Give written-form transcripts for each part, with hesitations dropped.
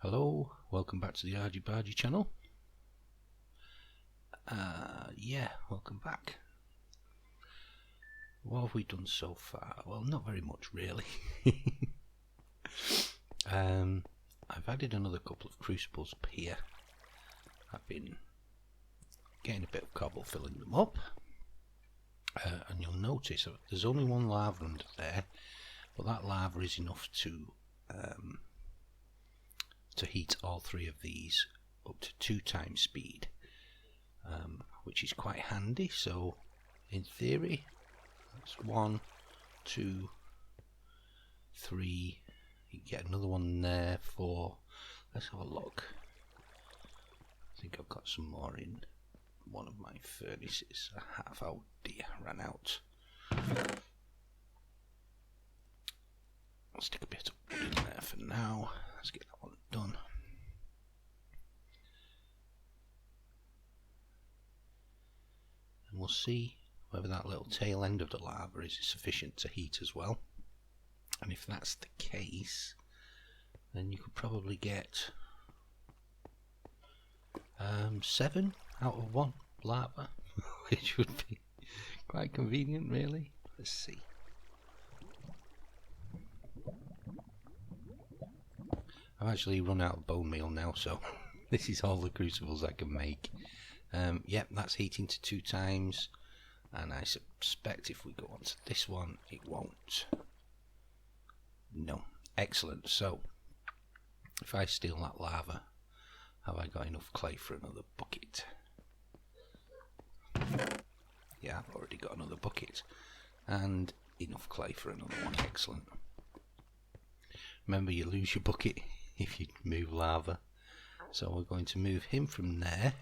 Hello, welcome back to the Argy Bargy channel. Yeah, welcome back. What have we done so far? Well, not very much really. I've added another couple of crucibles up here. I've been getting a bit of cobble filling them up. And you'll notice there's only one lava under there, but that lava is enough to heat all three of these up to 2 times speed, which is quite handy. So in theory that's 1, 2, 3, you get another one there, 4. Let's have a look. I think I've got some more in one of my furnaces. I have. Oh dear, ran out. I'll stick a bit of wood in there for now. Let's get that one done. And we'll see whether that little tail end of the lava is sufficient to heat as well. And if that's the case, then you could probably get 7 out of 1 lava, which would be quite convenient really. Let's see. I've actually run out of bone meal now, so this is all the crucibles I can make. Yep, that's heating to 2 times, and I suspect if we go on to this one it won't. No. Excellent. So if I steal that lava, have I got enough clay for another bucket? Yeah, I've already got another bucket and enough clay for another one. Excellent. Remember, you lose your bucket if you move lava, so we're going to move him from there.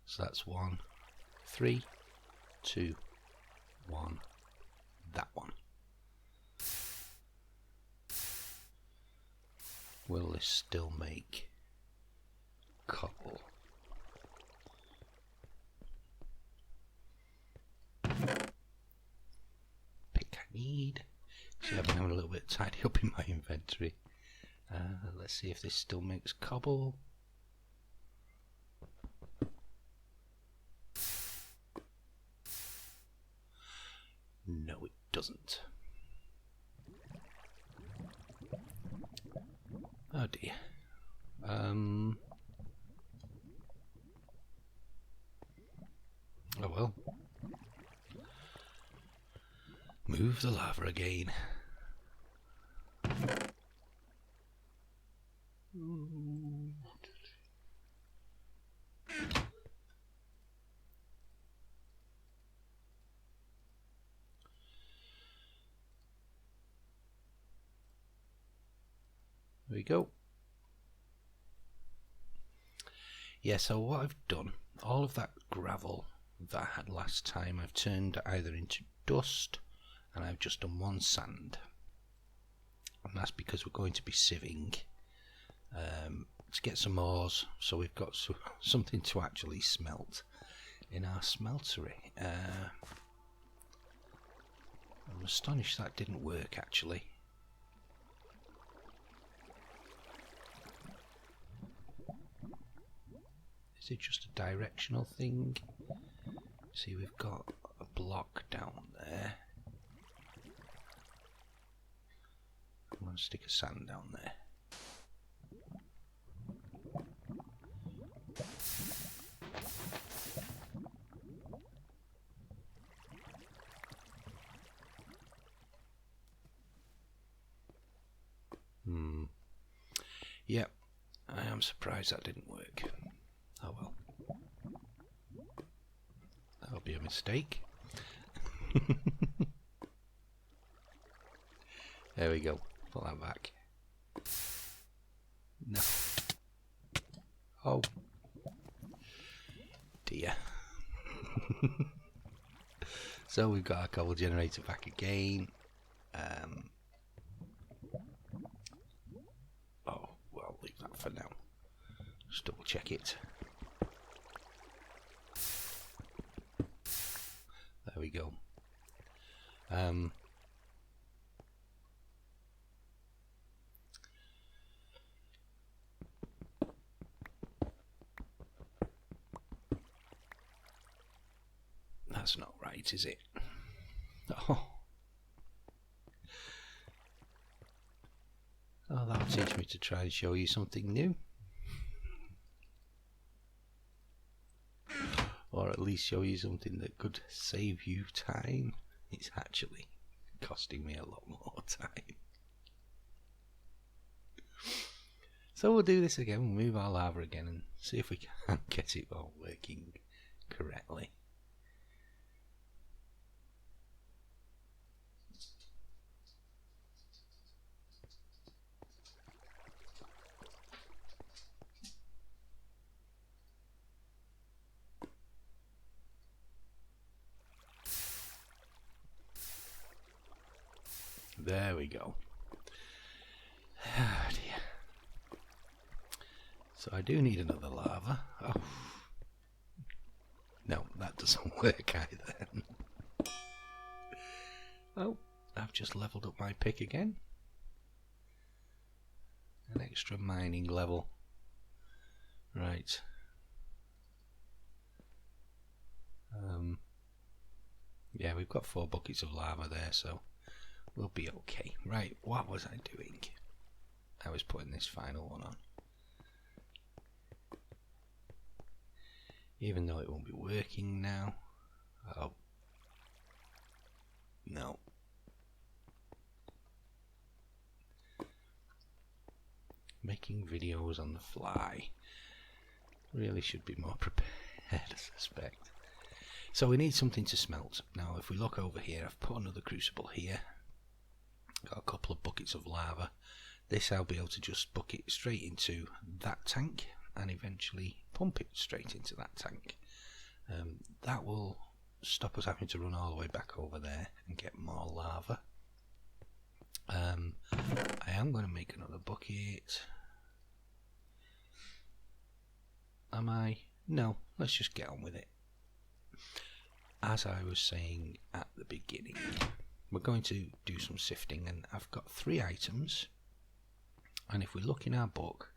So that's 1, 3, 2, 1, that one. Will this still make cobble? Pick I need. See, I've been having a little bit tidy up in my inventory. Let's see if this still makes cobble. No, it doesn't. Oh dear. Oh well. Move the lava again. There we go. Yeah, so what I've done, all of that gravel that I had last time, I've turned either into dust, and I've just done 1 sand. And that's because we're going to be sieving to get some ores, so we've got something to actually smelt in our smeltery. I'm astonished that didn't work actually. Is it just a directional thing? See, we've got a block down there. I'm going to stick a sand down there. Yep, I am surprised that didn't work. Oh well. That'll be a mistake. There we go. Put that back. No. Oh dear. So we've got our cobble generator back again. Oh, well, leave that for now. Just double check it. go. That's not right, is it? Oh. Oh, that'll teach me to try and show you something new. Or at least show you something that could save you time. It's actually costing me a lot more time. So we'll do this again, we'll move our lava again and see if we can get it all working correctly. There we go. Oh dear. So I do need another lava. Oh. No, that doesn't work either. Oh, I've just leveled up my pick again. An extra mining level. Right. Yeah, we've got 4 buckets of lava there, so we'll be okay. Right, what was I doing? I was putting this final one on. Even though it won't be working now. Oh. No. Making videos on the fly. Really should be more prepared, I suspect. So we need something to smelt. Now if we look over here, I've put another crucible here. Got a couple of buckets of lava. This I'll be able to just bucket straight into that tank and eventually pump it straight into that tank. That will stop us having to run all the way back over there and get more lava. I am going to make another bucket. Am I? No, let's just get on with it. As I was saying at the beginning, we're going to do some sifting, and I've got 3 items. And if we look in our book,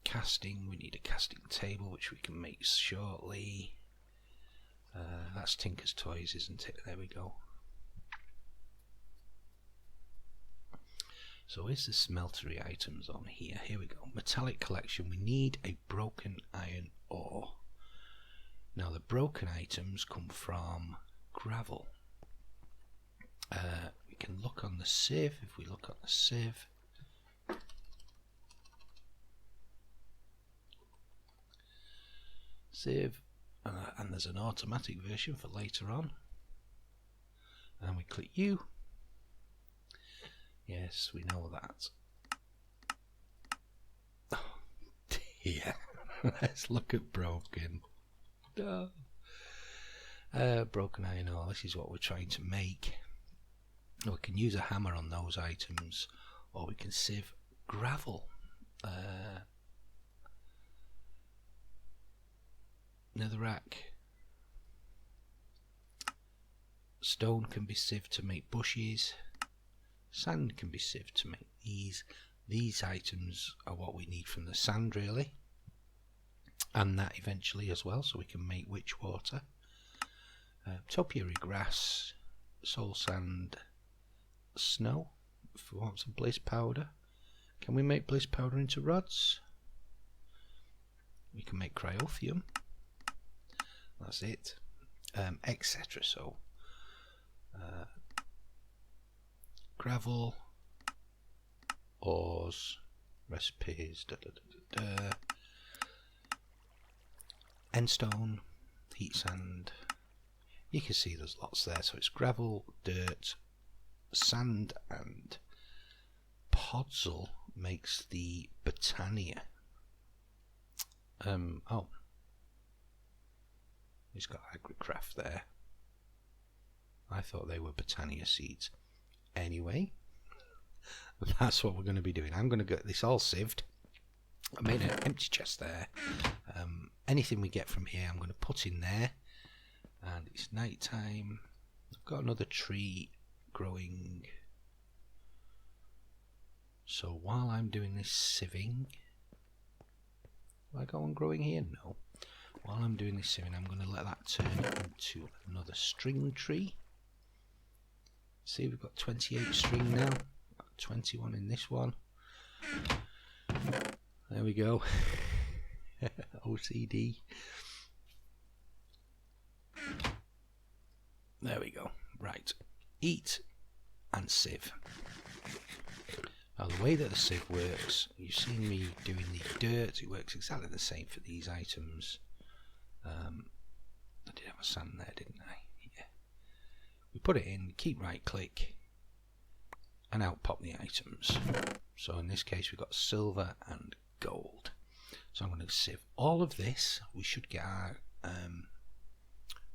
casting, we need a casting table which we can make shortly. That's Tinker's Toys, isn't it? There we go. So is the smeltery items on here? Here we go. Metallic collection. We need a broken iron ore. Now the broken items come from gravel. We can look on the sieve. If we look on the sieve, and there's an automatic version for later on. And we click U. Yes, we know that. Oh dear. Let's look at broken. Oh. Broken iron ore. This is what we're trying to make. We can use a hammer on those items, or we can sieve gravel. Netherrack. Stone can be sieved to make bushes. Sand can be sieved to make these. These items are what we need from the sand, really, and that eventually as well, so we can make witch water. Topiary grass, soul sand, snow. If we want some bliss powder, can we make bliss powder into rods? We can make cryothium. That's it, etc. So gravel, ores, recipes, endstone, heat sand. You can see there's lots there. So it's gravel, dirt, sand, and podzol makes the Botania. Oh, he's got agricraft there. I thought they were Botania seeds. Anyway, that's what we're going to be doing. I'm going to get this all sieved. I made an empty chest there. Anything we get from here I'm going to put in there, and it's night time. I've got another tree growing, so while I'm doing this sieving, will I go on growing here? No. While I'm doing this sieving, I'm going to let that turn into another string tree. See, we've got 28 string now, 21 in this one. There we go. OCD. There we go. Right. Eat and sieve. Now the way that the sieve works, you've seen me doing the dirt, it works exactly the same for these items. I did have a sand there, didn't I? Yeah. We put it in, keep right click, and out pop the items. So in this case we've got silver and gold. So I'm going to sieve all of this. We should get our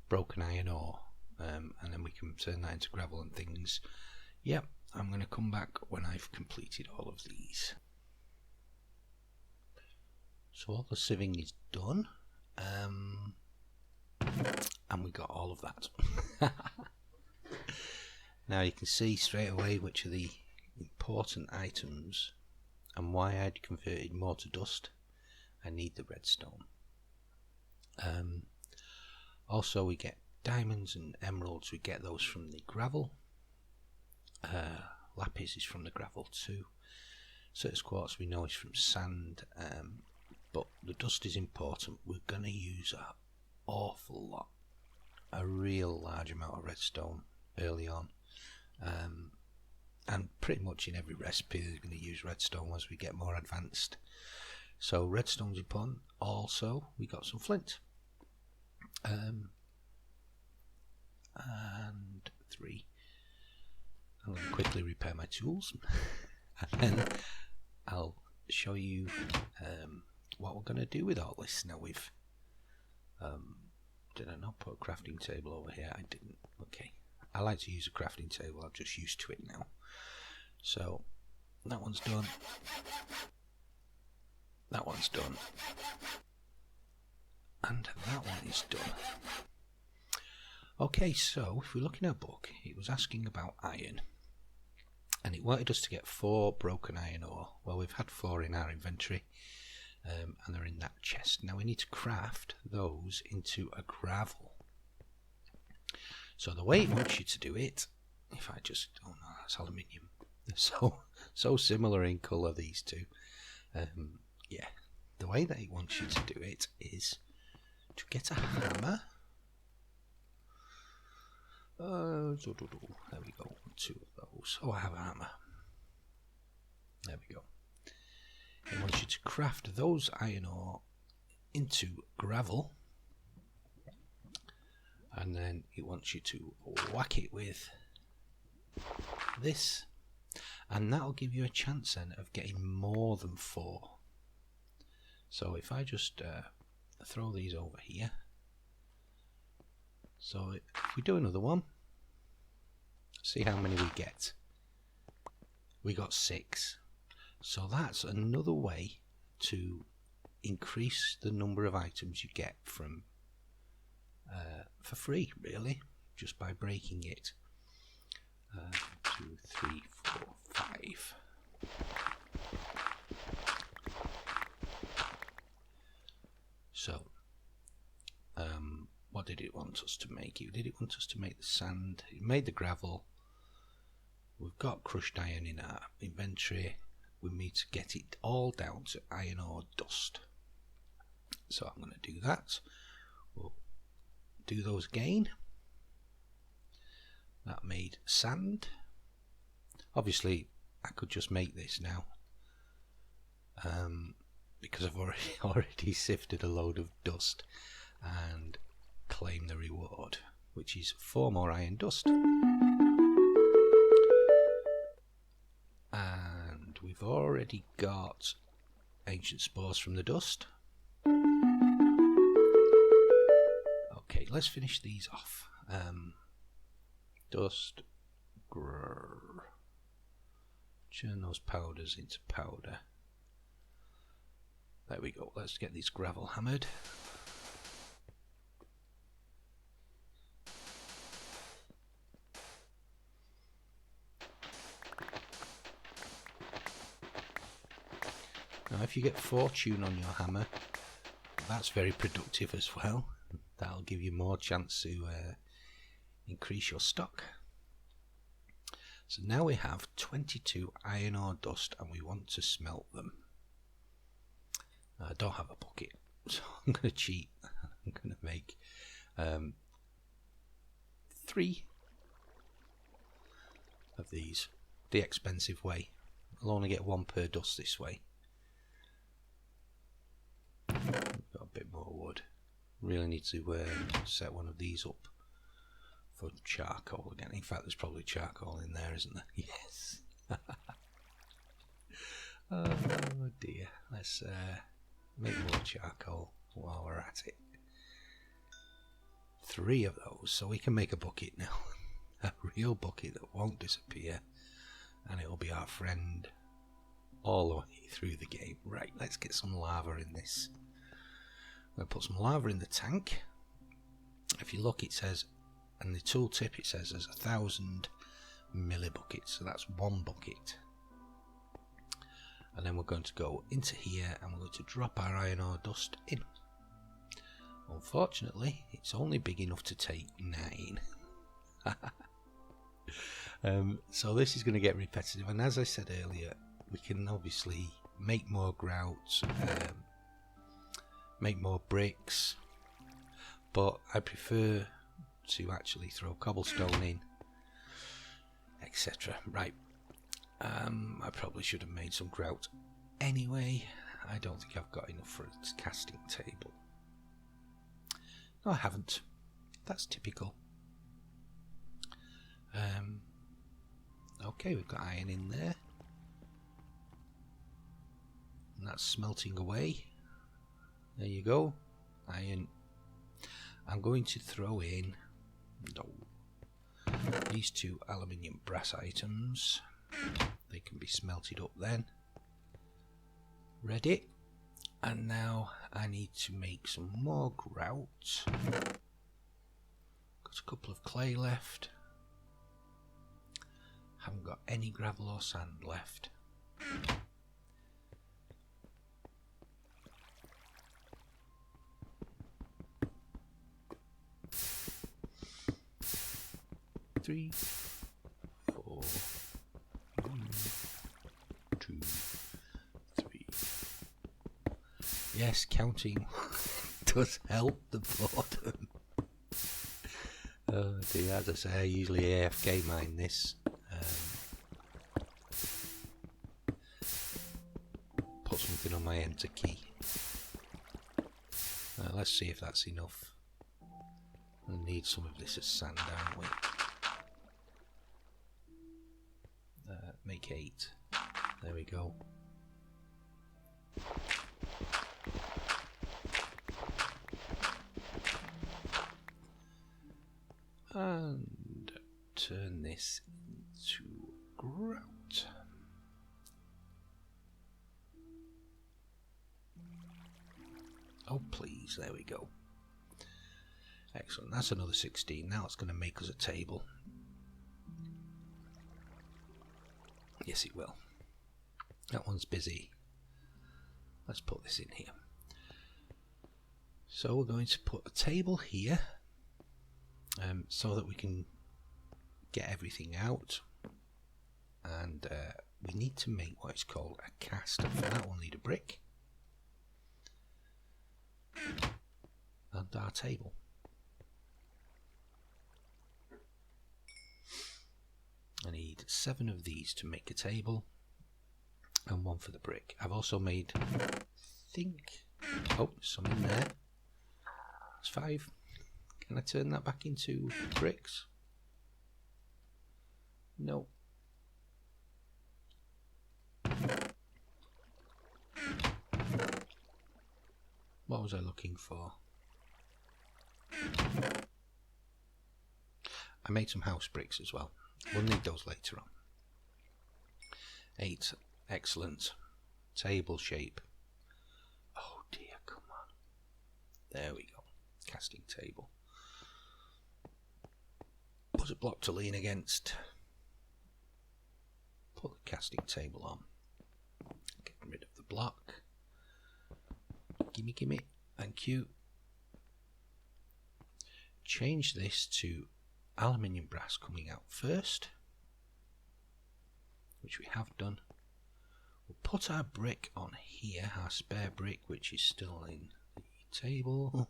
broken iron ore, and then we can turn that into gravel and things. Yep, I'm going to come back when I've completed all of these. So all the sieving is done, and we got all of that. Now you can see straight away which are the important items and why I'd converted more to dust. I need the redstone. Also we get diamonds and emeralds, we get those from the gravel. Lapis is from the gravel too. Certain quartz we know is from sand, but the dust is important. We're going to use an awful lot, a real large amount of redstone early on, and pretty much in every recipe they're going to use redstone as we get more advanced. So redstone's important. Also we got some flint, and 3. I'm going to quickly repair my tools and then I'll show you what we're going to do with all this. Now we've did I not put a crafting table over here? I didn't. Okay, I like to use a crafting table, I'm just used to it now. So that one's done, that one's done, and that one is done. Okay, so if we look in our book, it was asking about iron, and it wanted us to get 4 broken iron ore. Well, we've had 4 in our inventory, and they're in that chest. Now we need to craft those into a gravel. So the way it wants you to do it, if I just, oh no, that's aluminium. They're so similar in colour, these two. Yeah, the way that it wants you to do it is to get a hammer. There we go, 2 of those. Oh, I have a hammer. There we go. It wants you to craft those iron ore into gravel, and then it wants you to whack it with this, and that'll give you a chance then of getting more than 4. So if I just throw these over here, so if we do another one, see how many we get. We got 6. So that's another way to increase the number of items you get from for free, really, just by breaking it. 2, 3, 4, 5. So what did it want us to make? Did it want us to make the sand? It made the gravel. We've got crushed iron in our inventory. We need to get it all down to iron ore dust. So I'm going to do that. We'll do those again. That made sand. Obviously I could just make this now, because I've already sifted a load of dust and claim the reward, which is 4 more iron dust. And we've already got ancient spores from the dust. Okay, let's finish these off. Dust, churn those powders into powder. There we go. Let's get this gravel hammered. Now if you get fortune on your hammer, that's very productive as well. That'll give you more chance to increase your stock. So now we have 22 iron ore dust and we want to smelt them. I don't have a bucket, so I'm going to cheat. I'm going to make 3 of these the expensive way. I'll only get 1 per dust this way. Got a bit more wood. Really need to set one of these up for charcoal again. In fact, there's probably charcoal in there, isn't there? Yes. Oh dear. Let's make more charcoal while we're at it. 3 of those, so we can make a bucket now. A real bucket that won't disappear, and it'll be our friend all the way through the game. Right, let's get some lava in this. I'm going to put some lava in the tank. If you look, it says, and the tooltip, it says there's 1,000 millibuckets, so that's 1 bucket. And then we're going to go into here and we're going to drop our iron ore dust in. Unfortunately, it's only big enough to take 9. So this is going to get repetitive, and as I said earlier, we can obviously make more grouts, make more bricks, but I prefer to actually throw cobblestone in, etc. Right, I probably should have made some grout anyway. I don't think I've got enough for a casting table. No, I haven't. That's typical. Okay, we've got iron in there, and that's smelting away. There you go, iron. I'm going to throw in these 2 aluminium brass items. They can be smelted up then. Ready. And now I need to make some more grout. Got a couple of clay left. Haven't got any gravel or sand left. Three, 4, 1, 2, 3. Yes, counting does help the boredom. Oh dear, as I say, I usually AFK mine this. Put something on my enter key. Let's see if that's enough. We'll need some of this as sand, aren't we? Make 8. There we go. And turn this into grout. Oh please, there we go. Excellent, that's another 16. Now it's going to make us a table. Yes, it will. That one's busy. Let's put this in here. So we're going to put a table here, so that we can get everything out. And we need to make what is called a cast. And for that we'll need a brick. And our table. I need 7 of these to make a table, and 1 for the brick. I've also made, oh, some in there. That's 5. Can I turn that back into bricks? No. What was I looking for? I made some house bricks as well. We'll need those later on. 8. Excellent. Table shape. Oh dear, come on. There we go. Casting table. Put a block to lean against. Put the casting table on. Get rid of the block. Gimme. Thank you. Change this to aluminium brass coming out first, which we have done. We'll put our brick on here, our spare brick, which is still in the table.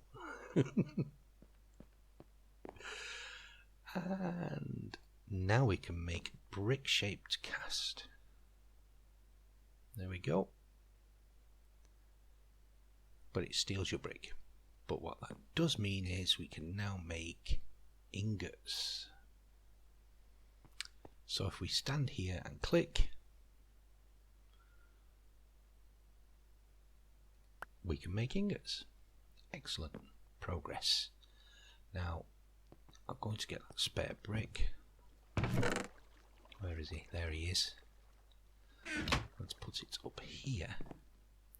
And now we can make brick shaped cast. There we go. But it steals your brick. But what that does mean is we can now make ingots. So if we stand here and click, we can make ingots. Excellent progress. Now I'm going to get that spare brick. Where is he? There he is. Let's put it up here.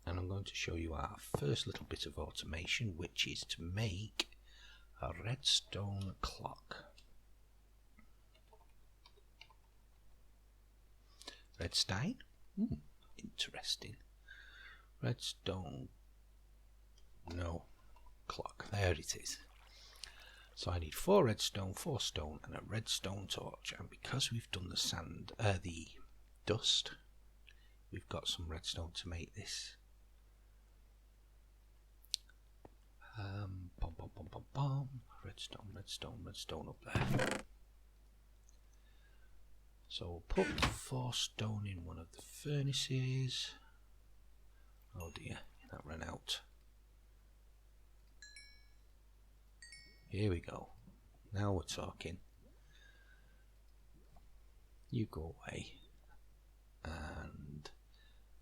And I'm going to show you our first little bit of automation, which is to make a redstone clock. Redstone? Interesting. Redstone. No. Clock. There it is. So I need 4 redstone, 4 stone, and a redstone torch. And because we've done the sand, the dust, we've got some redstone to make this. Redstone up there. So we'll put 4 stone in one of the furnaces. Oh dear, that ran out. Here we go. Now we're talking. You go away. And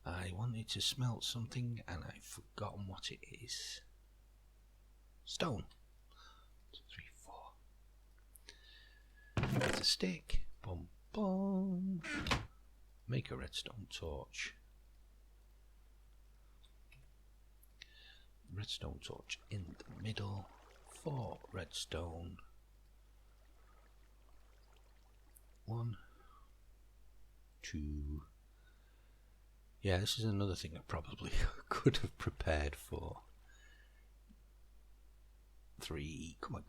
I wanted to smelt something and I've forgotten what it is. Stone. 2, 3, 4. Get a stick. Boom, boom. Make a redstone torch. Redstone torch in the middle. 4 redstone. 1, 2. Yeah, this is another thing I probably could have prepared for. 3. Come on.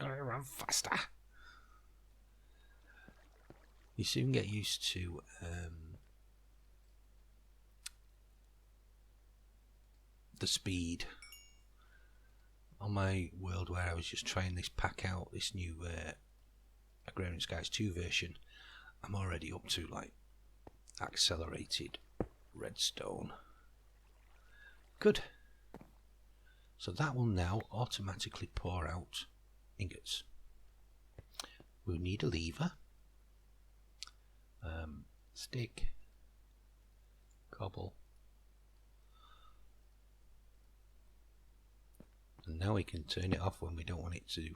Run faster. You soon get used to the speed. On my world where I was just trying this pack out, this new Agrarian Skies 2 version, I'm already up to like accelerated redstone. Good. So that will now automatically pour out ingots. We'll need a lever, stick, cobble, and now we can turn it off when we don't want it to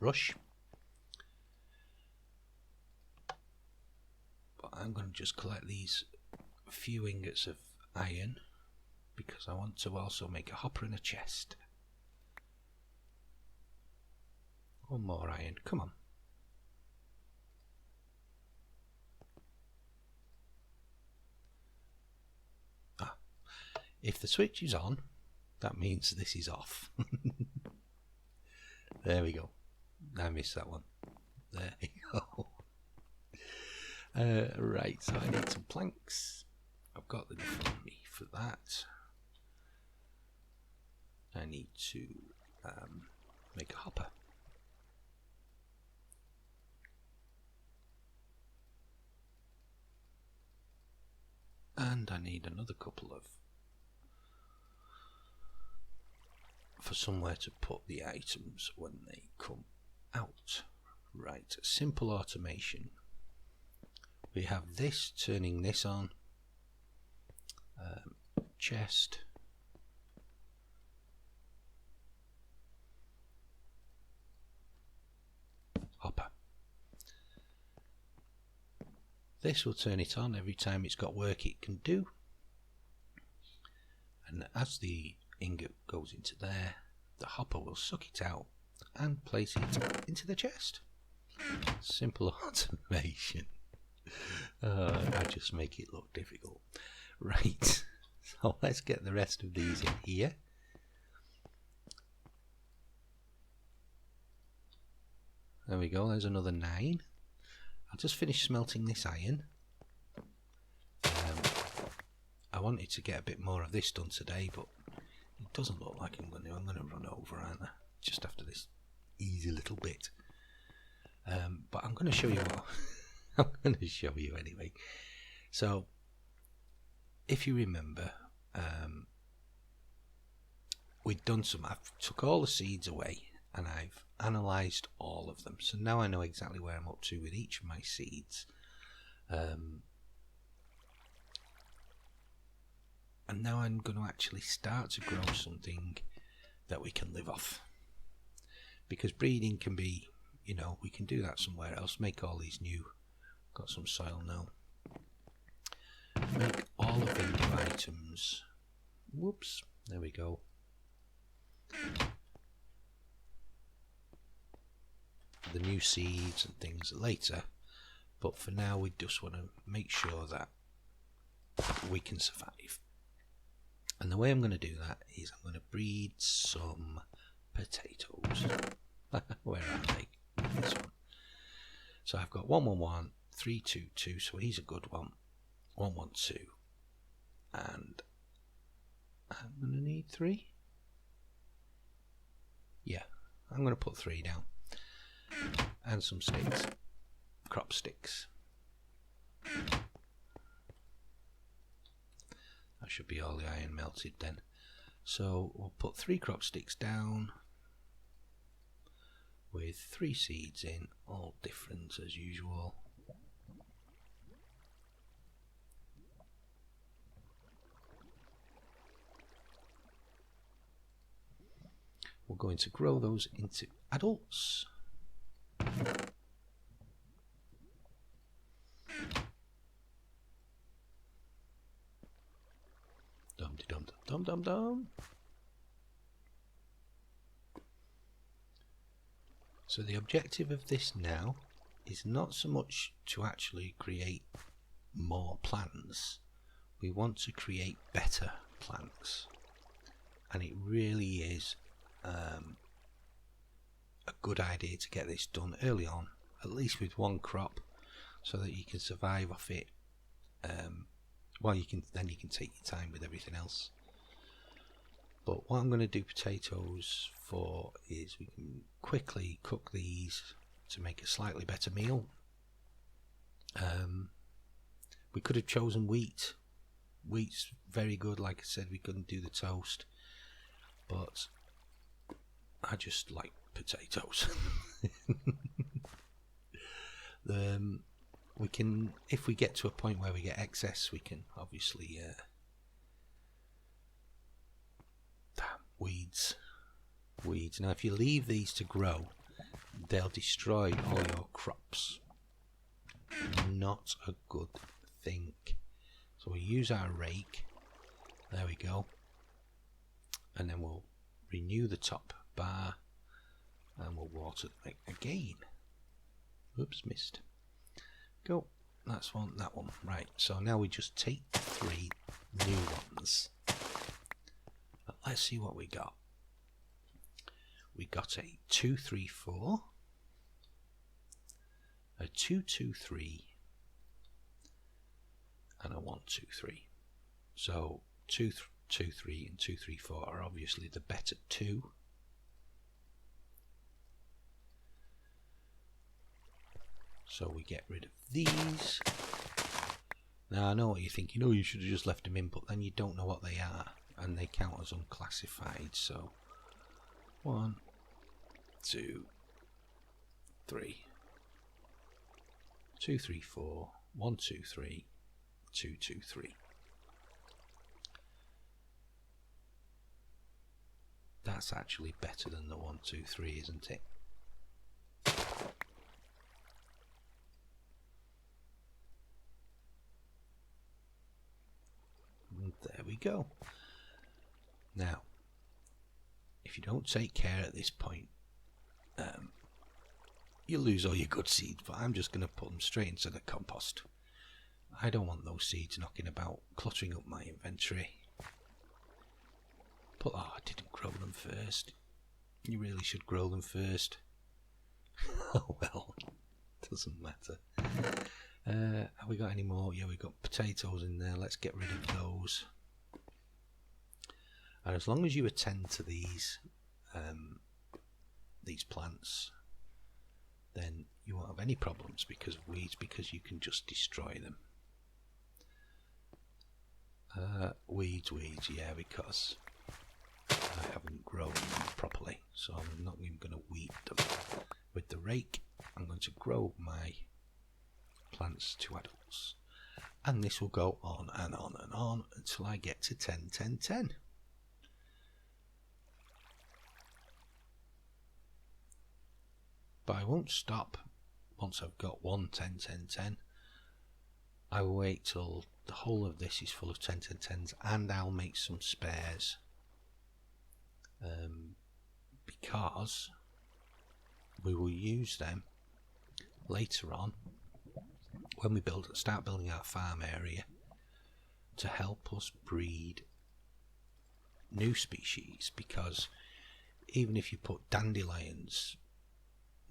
rush. But I'm going to just collect these few ingots of iron because I want to also make a hopper and a chest. 1 more iron, come on. If the switch is on, that means this is off. There we go. I missed that one. There we go. Right, so I need some planks. I've got them for me for that. I need to make a hopper. And I need another couple of for somewhere to put the items when they come out. Right, simple automation. We have this turning this on, chest, hopper. This will turn it on every time it's got work it can do, and as the ingot goes into there, the hopper will suck it out and place it into the chest. Simple automation. I just make it look difficult. Right, So let's get the rest of these in here. There we go, there's another 9. I'll just finish smelting this iron. I wanted to get a bit more of this done today, but it doesn't look like I'm going to. I'm going to run over, aren't I? Just after this easy little bit. But I'm going to show you what I'm going to show you anyway. So, if you remember, we'd done some. I've took all the seeds away and I've analysed all of them. So now I know exactly where I'm up to with each of my seeds. And now I'm going to actually start to grow something that we can live off. Because breeding can be, you know, we can do that somewhere else. Make all these new, got some soil now. Make all of the new items. Whoops, there we go. The new seeds and things later. But for now we just want to make sure that we can survive. And the way I'm going to do that is I'm going to breed some potatoes. Where are they? This one. So I've got 111, 322, so he's a good one. 112. And I'm going to need 3. Yeah, I'm going to put 3 down. And some sticks. Crop sticks. That should be all the iron melted then. So we'll put 3 crop sticks down with 3 seeds in, all different as usual. We're going to grow those into adults. Dum-de-dum-dum-dum-dum-dum. So the objective of this now is not so much to actually create more plants. We want to create better plants. And it really is a good idea to get this done early on, at least with 1 crop, so that you can survive off it. Well, you can take your time with everything else. But what I'm going to do potatoes for is we can quickly cook these to make a slightly better meal. We could have chosen wheat. Wheat's very good, like I said, we couldn't do the toast, but I just like potatoes. We can, if we get to a point where we get excess, we can obviously weeds. Now if you leave these to grow, they'll destroy all your crops. Not a good thing. So we use our rake. There we go. And then we'll renew the top bar and we'll water them again. Oops, missed. Go. That's one, that one. Right, so now we just take 3 new ones. But let's see what we got. We got a 234, a 223, and a 123. So 223 and 234 are obviously the better 2. So we get rid of these. Now I know what you're thinking, oh, you should have just left them in, but then you don't know what they are and they count as unclassified. So 1, 2, 3, 2, 3, 4, 1, 2, 3, 2, 2, 3. That's actually better than the 1, 2, 3, isn't it? And there we go. Now, if you don't take care at this point, you'll lose all your good seeds, but I'm just going to put them straight into the compost. I don't want those seeds knocking about, cluttering up my inventory. Oh, I didn't grow them first. You really should grow them first. Oh well, doesn't matter. Have we got any more? Yeah, we've got potatoes in there. Let's get rid of those. And as long as you attend to these plants, then you won't have any problems because of weeds, because you can just destroy them. Weeds, yeah, because I haven't grown them properly, so I'm not even going to weed them. With the rake, I'm going to grow my plants to adults, and this will go on and on and on until I get to 10, 10, 10. But I won't stop once I've got 1, 10, 10, 10. I will wait till the whole of this is full of 10, 10, 10s, and I'll make some spares. Because we will use them later on when we start building our farm area to help us breed new species. Because even if you put dandelions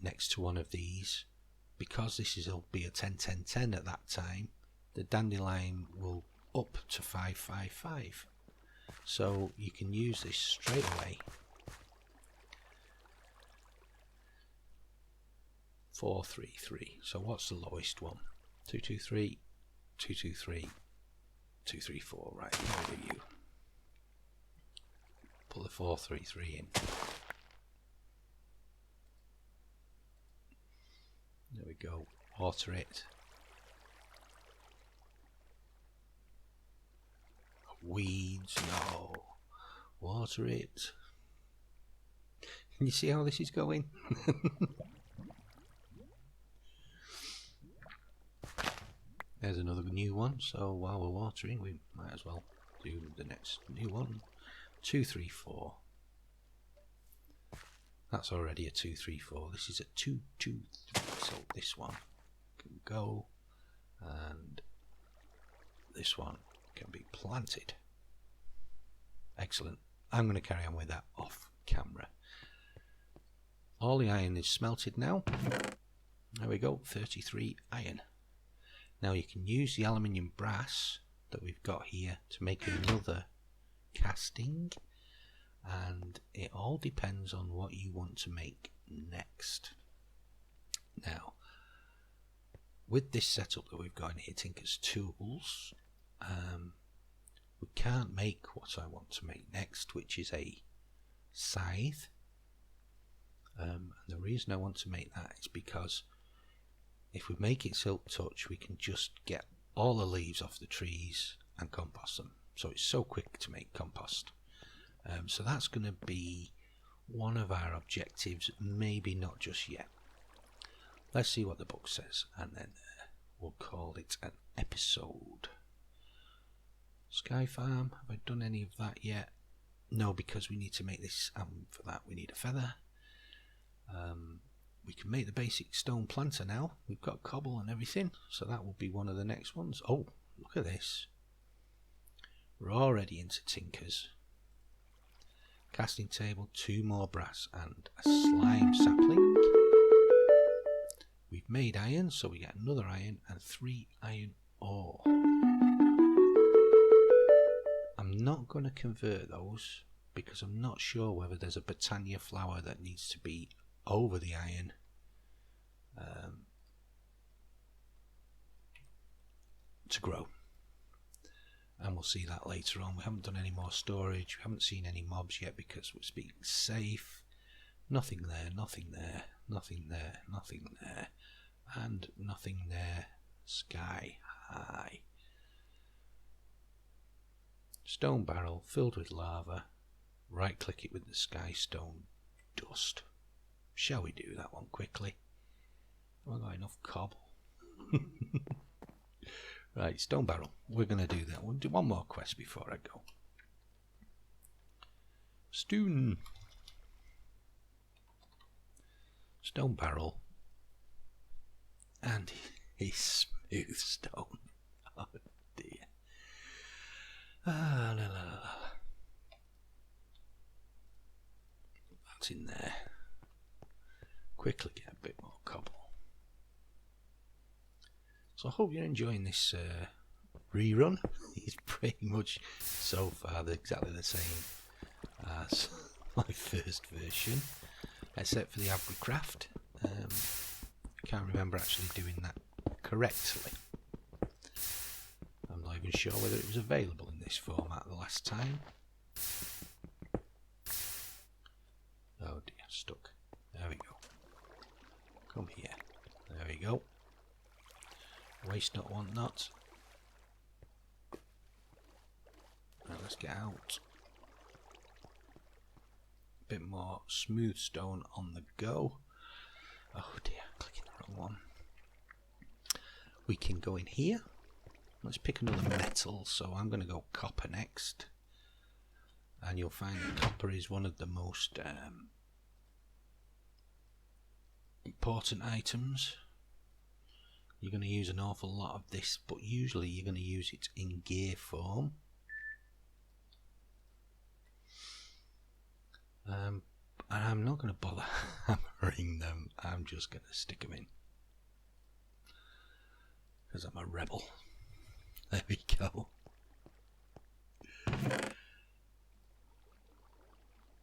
next to one of these, because this will be a 10, 10, 10 at that time, the dandelion will up to 5, 5, 5. So you can use this straight away. 4, 3, 3. So what's the lowest one? 2, 2, 3, 2, 2, 3, 2, 3, 4. Right, where are you? Put the 4, 3, 3 in. There we go. Water it. Weeds, no. Water it. Can you see how this is going? There's another new one, so while we're watering we might as well do the next new one. 2, 3, 4. That's already a 2, 3, 4. This is a 2, 2, 3. So this one can go, and this one can be planted. Excellent. I'm going to carry on with that off camera. All the iron is smelted now. There we go, 33 iron. Now you can use the aluminium brass that we've got here to make another casting, and it all depends on what you want to make next. Now, with this setup that we've got in here, Tinker's Tools, we can't make what I want to make next, which is a scythe. And the reason I want to make that is because if we make it Silk Touch, we can just get all the leaves off the trees and compost them. So it's so quick to make compost. So that's going to be one of our objectives, maybe not just yet. Let's see what the book says, and then we'll call it an episode. Sky Farm, have I done any of that yet? No, because we need to make this, for that we need a feather. We can make the basic stone planter now. We've got cobble and everything, so that will be one of the next ones. Oh, look at this. We're already into Tinkers. Casting table, 2 more brass and a slime sapling. We've made iron, so we get another iron and 3 iron ore. I'm not going to convert those because I'm not sure whether there's a Britannia flower that needs to be over the iron. To grow, and we'll see that later on. We haven't done any more storage, we haven't seen any mobs yet because we're being safe. Nothing there, nothing there, nothing there, nothing there, and nothing there. Sky high. Stone barrel filled with lava. Right click it with the sky stone dust. Shall we do that one quickly? Have I got enough cobble? Right, stone barrel. We're going to do that. We'll do one more quest before I go. Stone barrel. And a smooth stone. Oh dear. La, la, la. in there. Quickly get a bit more cobble. So I hope you're enjoying this rerun. It's pretty much so far exactly the same as my first version, except for the agricraft. I can't remember actually doing that correctly. I'm not even sure whether it was available in this format the last time. Oh dear, stuck. There we go. Come here. There we go. Waste not, want not. Right, let's get out. A bit more smooth stone on the go. Oh dear, clicking the wrong one. We can go in here. Let's pick another metal, so I'm going to go copper next. And you'll find that copper is one of the most important items. You're going to use an awful lot of this, but usually you're going to use it in gear form. And I'm not going to bother hammering them, I'm just going to stick them in. Because I'm a rebel. There we go.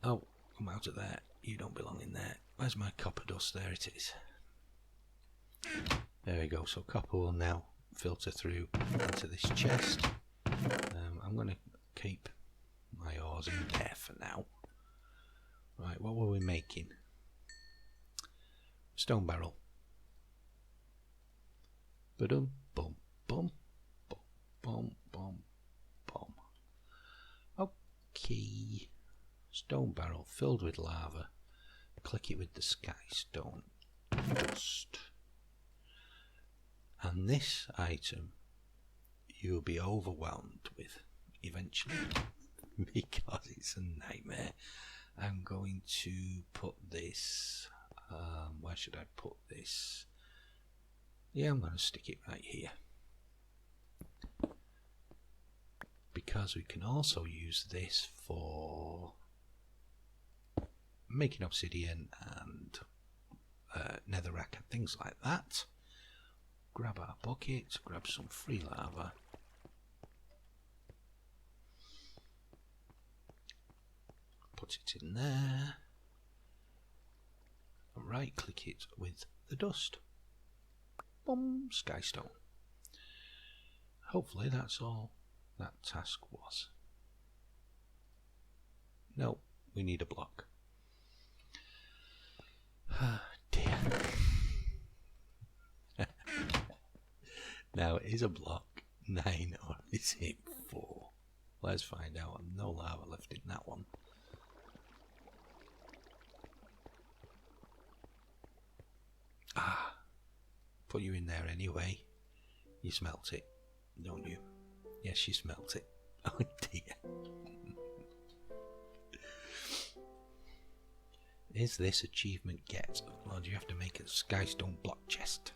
Oh, come out of there. You don't belong in there. Where's my copper dust? There it is. There we go. So copper will now filter through into this chest. I'm going to keep my ores in there for now. Right, what were we making? Stone barrel. Ba-dum, bum, bum, bum, bum, bum, bum. Okay. Stone barrel filled with lava. Click it with the sky stone dust. And this item you'll be overwhelmed with eventually because it's a nightmare. I'm going to put this, where should I put this? Yeah, I'm going to stick it right here. Because we can also use this for making obsidian and netherrack and things like that. Grab our bucket, grab some free lava. Put it in there. And right click it with the dust. Boom, sky stone. Hopefully that's all that task was. No, we need a block. Ah, dear. Now, is a block 9 or is it 4? Let's find out. No lava left in that one. Ah, put you in there anyway. You smelt it, don't you? Yes, you smelt it. Oh dear. Is this achievement get? Or do you have to make a skystone block chest?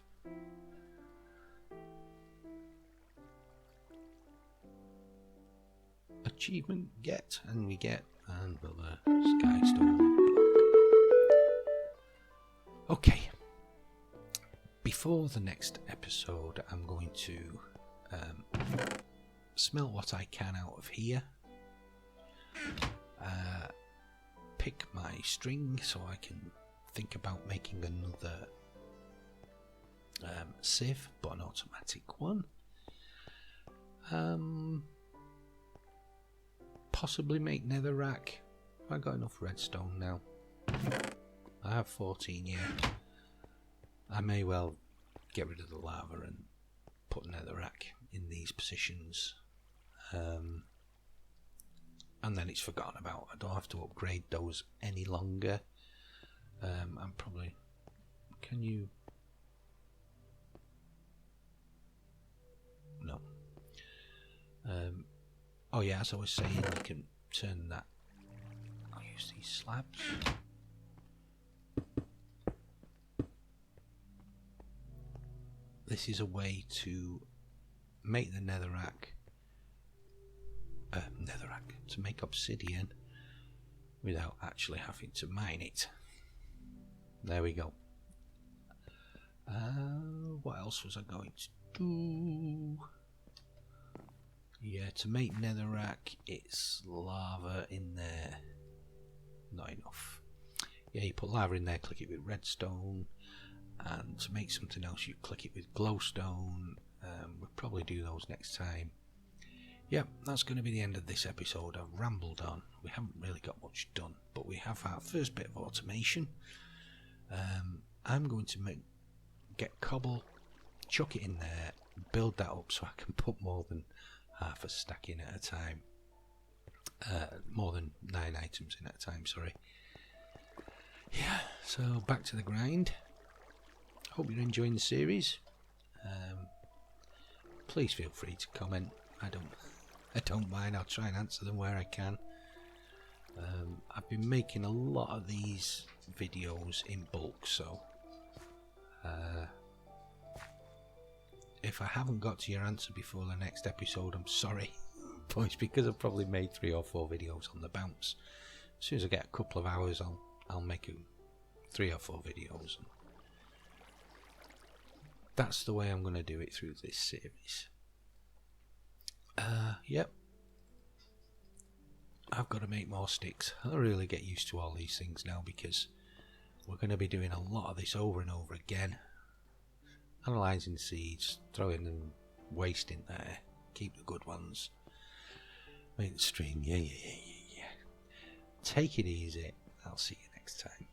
Achievement get, and we get another skystone block. Okay. Before the next episode, I'm going to smelt what I can out of here. Pick my string so I can think about making another sieve, but an automatic one. Possibly make netherrack. I've got enough redstone now. I have 14 here. I may well get rid of the lava and put netherrack in these positions. And then it's forgotten about. I don't have to upgrade those any longer. I'm probably... Can you... No. Oh yeah, as I was saying, you can turn that... I'll use these slabs. This is a way to make the netherrack, to make obsidian without actually having to mine it. There we go. What else was I going to do? Yeah, to make netherrack, it's lava in there. Not enough. Yeah, you put lava in there, click it with redstone, and to make something else you click it with glowstone. We'll probably do those next time. Yeah, that's going to be the end of this episode. I've rambled on. We haven't really got much done, but we have our first bit of automation. I'm going to get cobble, chuck it in there, build that up so I can put more than half a stack in at a time. More than 9 items in at a time, sorry. Yeah, so back to the grind. Hope you're enjoying the series. Please feel free to comment. I don't mind. I'll try and answer them where I can. I've been making a lot of these videos in bulk, so if I haven't got to your answer before the next episode, I'm sorry, but it's because I've probably made 3 or 4 videos on the bounce. As soon as I get a couple of hours, I'll make 3 or 4 videos. That's the way I'm going to do it through this series. Yep. I've got to make more sticks. I'll really get used to all these things now, because we're going to be doing a lot of this over and over again. Analysing seeds, throwing them waste in there, keep the good ones. Make the string, yeah. Take it easy. I'll see you next time.